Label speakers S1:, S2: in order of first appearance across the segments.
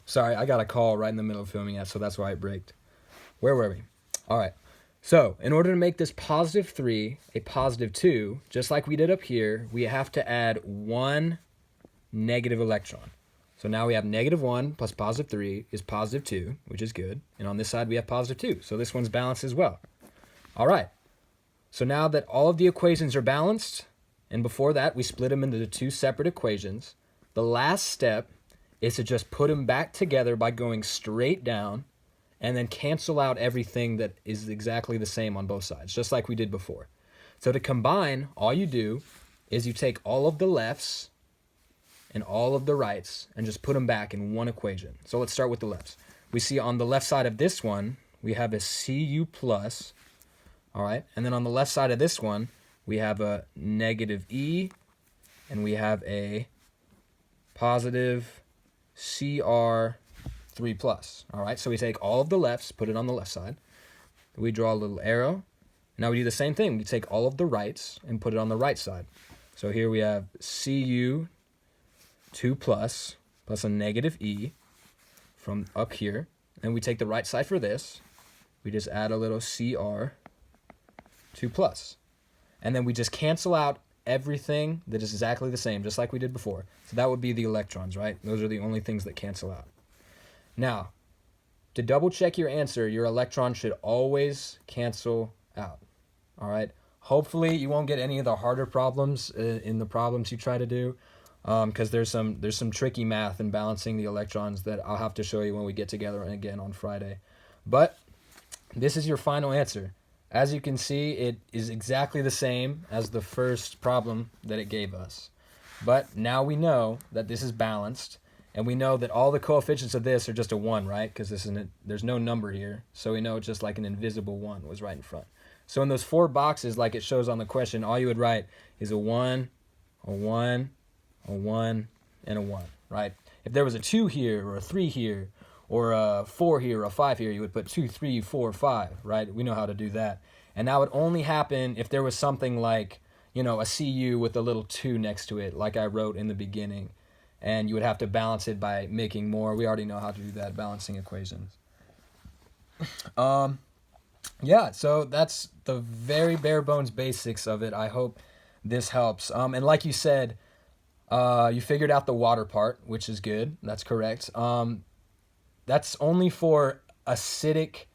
S1: Sorry, I got a call right in the middle of filming that, so that's why it braked. Where were we? All right. So, in order to make this positive 3 a positive 2, just like we did up here, we have to add one negative electron. So now we have negative 1 plus positive 3 is positive 2, which is good. And on this side, we have positive 2. So this one's balanced as well. All right. So now that all of the equations are balanced, and before that, we split them into the two separate equations, the last step is to just put them back together by going straight down and then cancel out everything that is exactly the same on both sides, just like we did before. So to combine, all you do is you take all of the lefts and all of the rights and just put them back in one equation. So let's start with the lefts. We see on the left side of this one, we have a Cu plus, all right? And then on the left side of this one, we have a negative E, and we have a positive Cr3 plus, all right? So we take all of the lefts, put it on the left side. We draw a little arrow. Now we do the same thing. We take all of the rights and put it on the right side. So here we have Cu2 plus a negative E from up here. And we take the right side for this. We just add a little Cr2 plus. And then we just cancel out everything that is exactly the same, just like we did before. So that would be the electrons, right? Those are the only things that cancel out. Now, to double check your answer, your electron should always cancel out, all right? Hopefully you won't get any of the harder problems in the problems you try to do, because there's some tricky math in balancing the electrons that I'll have to show you when we get together again on Friday. But this is your final answer. As you can see, it is exactly the same as the first problem that it gave us. But now we know that this is balanced, and we know that all the coefficients of this are just a 1, right? Because there's no number here, so we know it's just like an invisible 1 was right in front. So in those 4 boxes, like it shows on the question, all you would write is a 1, a 1, a 1, and a 1, right? If there was a 2 here, or a 3 here, or a 4 here, or a 5 here, you would put 2, 3, 4, 5, right? We know how to do that. And that would only happen if there was something like, you know, a Cu with a little 2 next to it, like I wrote in the beginning. And you would have to balance it by making more. We already know how to do that, balancing equations. Yeah, so that's the very bare bones basics of it. I hope this helps. And like you said, you figured out the water part, which is good. That's correct. That's only for acidic.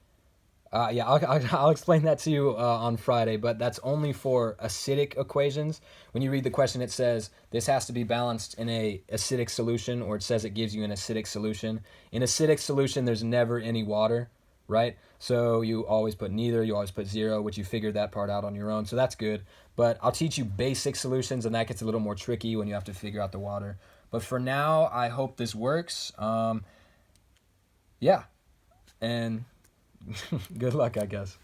S1: Yeah, I'll explain that to you on Friday, but that's only for acidic equations. When you read the question, it says this has to be balanced in a acidic solution, or it says it gives you an acidic solution. In acidic solution, there's never any water, right? So you always put neither, you always put 0, which you figured that part out on your own, so that's good. But I'll teach you basic solutions, and that gets a little more tricky when you have to figure out the water. But for now, I hope this works. Yeah, and good luck, I guess.